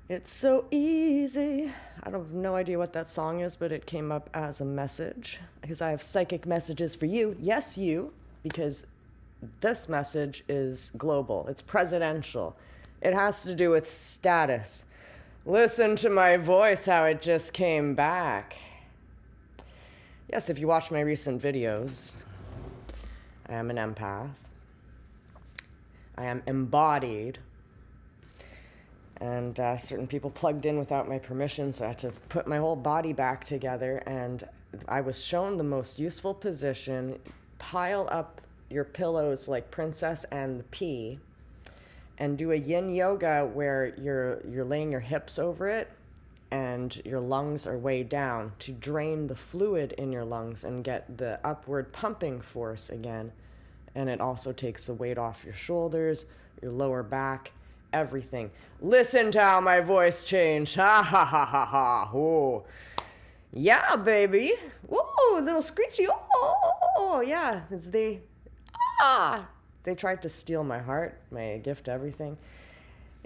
It's so easy. I have no idea what that song is, but it came up as a message because I have psychic messages for you. Yes, you, because this message is global, it's presidential, it has to do with status. Listen to my voice, how it just came back. Yes, if you watch my recent videos, I am an empath. I am embodied. And certain people plugged in without my permission, so I had to put my whole body back together. And I was shown the most useful position. Pile up your pillows like Princess and the Pea, and do a yin yoga where you're laying your hips over it, and your lungs are way down to drain the fluid in your lungs and get the upward pumping force again. And it also takes the weight off your shoulders, your lower back, everything. Listen to how my voice changed. Ha ha ha ha ha. Ooh. Yeah, baby. Ooh, little screechy. Oh, yeah. They tried to steal my heart, my gift, everything.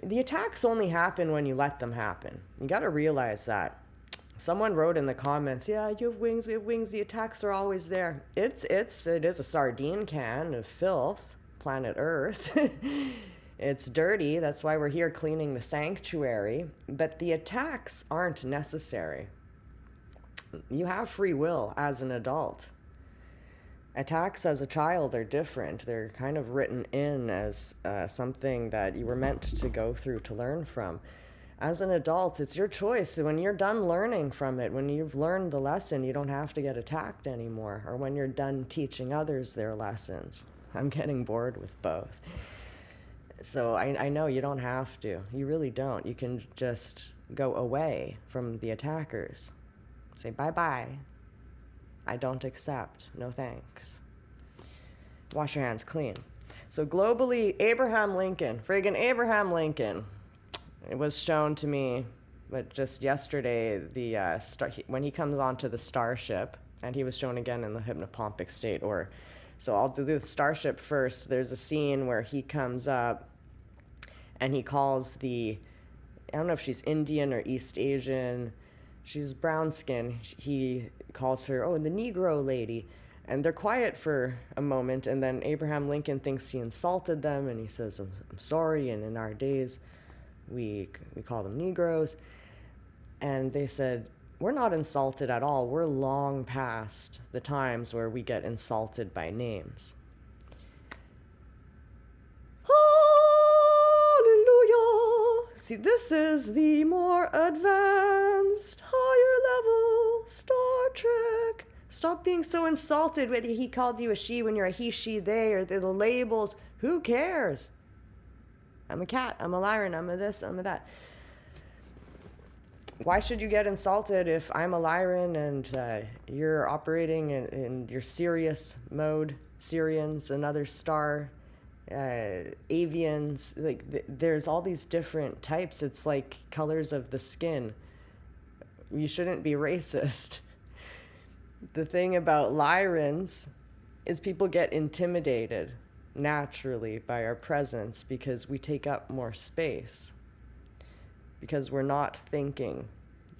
The attacks only happen when you let them happen. You got to realize that. Someone wrote in the comments, yeah, you have wings, we have wings, the attacks are always there. It is a sardine can of filth, planet Earth. It's dirty, that's why we're here cleaning the sanctuary. But the attacks aren't necessary. You have free will as an adult. Attacks as a child are different. They're kind of written in as something that you were meant to go through to learn from. As an adult, it's your choice. When you're done learning from it, when you've learned the lesson, you don't have to get attacked anymore. Or when you're done teaching others their lessons. I'm getting bored with both. So I know you don't have to. You really don't. You can just go away from the attackers. Say bye-bye. I don't accept. No thanks. Wash your hands clean. So globally, Abraham Lincoln, friggin' Abraham Lincoln. It was shown to me, but just yesterday, when he comes onto the starship, and he was shown again in the hypnopompic state. So I'll do the starship first. There's a scene where he comes up, and he calls I don't know if she's Indian or East Asian. She's brown skin. He calls her, the Negro lady. And they're quiet for a moment, and then Abraham Lincoln thinks he insulted them, and he says, I'm sorry, and in our days, we call them Negroes. And they said, we're not insulted at all. We're long past the times where we get insulted by names. Hallelujah! See, this is the more advanced, higher level Star Trek. Stop being so insulted whether he called you a she when you're a he, she, they, or the labels. Who cares? I'm a cat, I'm a lion, I'm a this, I'm a that. Why should you get insulted if I'm a Lyran and you're operating in your Sirius mode, Syrians, another star, avians? There's all these different types. It's like colors of the skin. You shouldn't be racist. The thing about Lyrans is people get intimidated naturally by our presence because we take up more space. Because we're not thinking.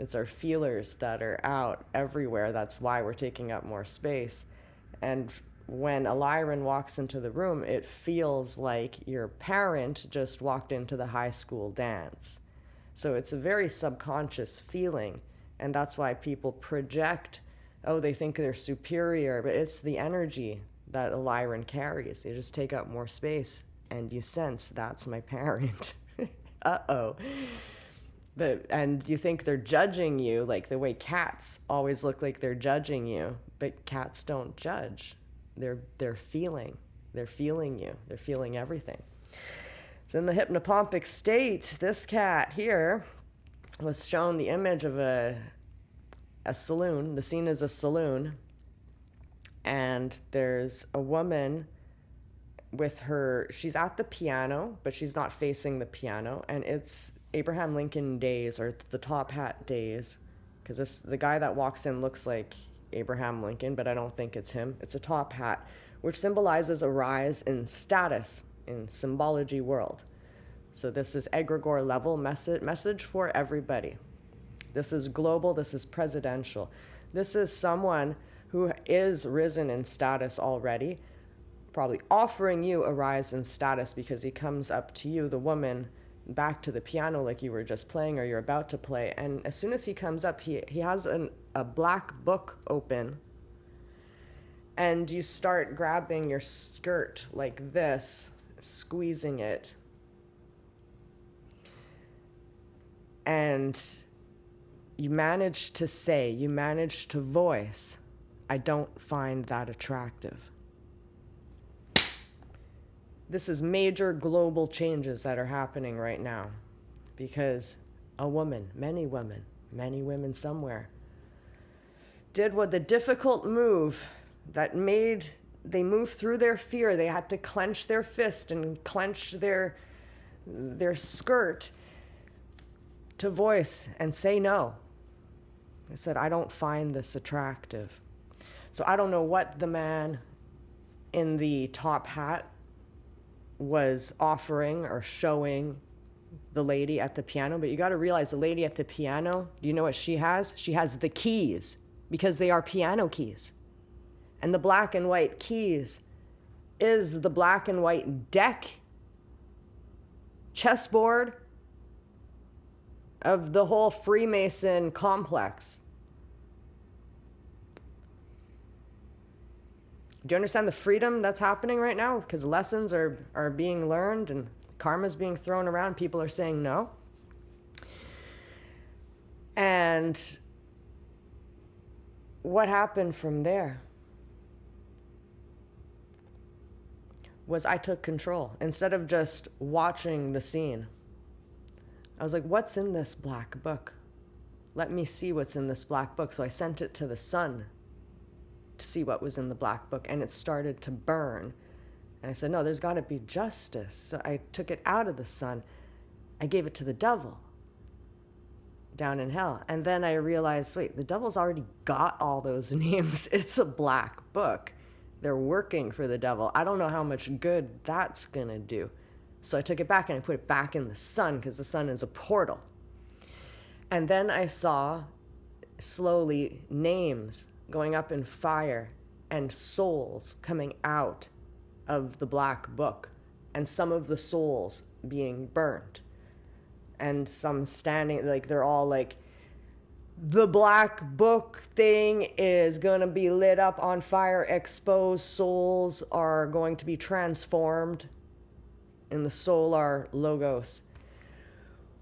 It's our feelers that are out everywhere. That's why we're taking up more space. And when a Lyran walks into the room, it feels like your parent just walked into the high school dance. So it's a very subconscious feeling. And that's why people project, they think they're superior. But it's the energy that a Lyran carries. They just take up more space. And you sense, that's my parent. Uh-oh. And you think they're judging you, like the way cats always look like they're judging you, but cats don't judge. They're feeling. They're feeling you. They're feeling everything. So in the hypnopompic state, this cat here was shown the image of a saloon. The scene is a saloon, and there's a woman with her. She's at the piano, but she's not facing the piano, and it's Abraham Lincoln days, or the top hat days, because the guy that walks in looks like Abraham Lincoln, but I don't think it's him. It's a top hat, which symbolizes a rise in status in symbology world. So this is egregore level message for everybody. This is global, this is presidential. This is someone who is risen in status already, probably offering you a rise in status because he comes up to you, the woman, back to the piano like you were just playing or you're about to play. And as soon as he comes up, he has a black book open, and you start grabbing your skirt like this, squeezing it. And you manage to say, you manage to voice, I don't find that attractive. This is major global changes that are happening right now because a woman, many women somewhere, did what the difficult move that made, they moved through their fear. They had to clench their fist and clench their skirt to voice and say no. They said, I don't find this attractive. So I don't know what the man in the top hat was offering or showing the lady at the piano, but you got to realize the lady at the piano, do you know what she has? She has the keys, because they are piano keys. And the black and white keys is the black and white deck, chessboard of the whole Freemason complex. Do you understand the freedom that's happening right now? Because lessons are being learned and karma's being thrown around. People are saying no. And what happened from there was I took control. Instead of just watching the scene, I was like, what's in this black book? Let me see what's in this black book. So I sent it to the sun to see what was in the black book, and it started to burn. And I said, no, there's got to be justice. So I took it out of the sun. I gave it to the devil down in hell. And then I realized, wait, the devil's already got all those names. It's a black book. They're working for the devil. I don't know how much good that's going to do. So I took it back and I put it back in the sun, because the sun is a portal. And then I saw slowly names going up in fire and souls coming out of the black book, and some of the souls being burnt, and some standing, like they're all like, the black book thing is gonna be lit up on fire, exposed souls are going to be transformed in the solar logos.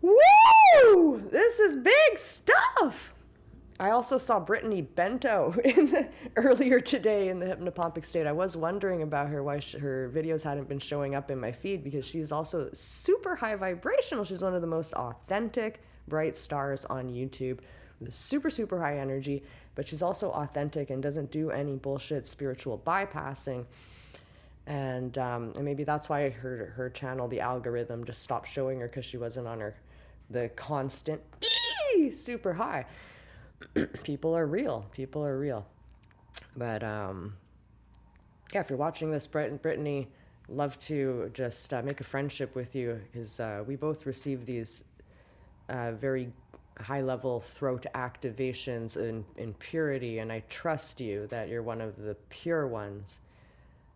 Woo! This is big stuff. I also saw Brittany Bento earlier today in the hypnopompic state. I was wondering about her, why her videos hadn't been showing up in my feed, because she's also super high vibrational. She's one of the most authentic, bright stars on YouTube with super, super high energy, but she's also authentic and doesn't do any bullshit spiritual bypassing. And maybe that's why her channel, the algorithm, just stopped showing her, because she wasn't on the constant super high. People are real. But yeah, if you're watching this, Brittany, love to just make a friendship with you, because we both receive these very high-level throat activations in purity, and I trust you that you're one of the pure ones.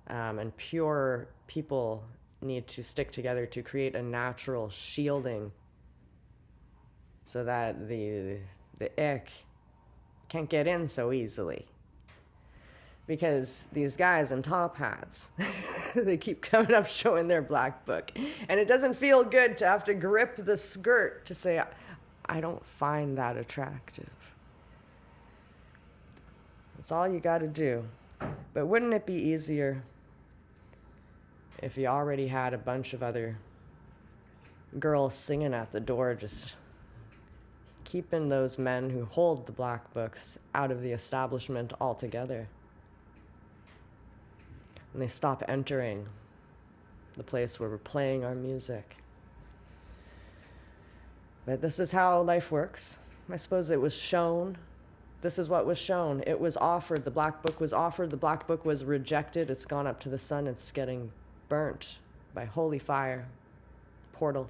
And pure people need to stick together to create a natural shielding, so that the ick can't get in so easily. Because these guys in top hats, they keep coming up showing their black book. And it doesn't feel good to have to grip the skirt to say, I don't find that attractive. That's all you got to do. But wouldn't it be easier if you already had a bunch of other girls singing at the door, just keeping those men who hold the black books out of the establishment altogether? And they stop entering the place where we're playing our music. But this is how life works. I suppose it was shown. This is what was shown. It was offered. The black book was offered. The black book was rejected. It's gone up to the sun. It's getting burnt by holy fire, portal.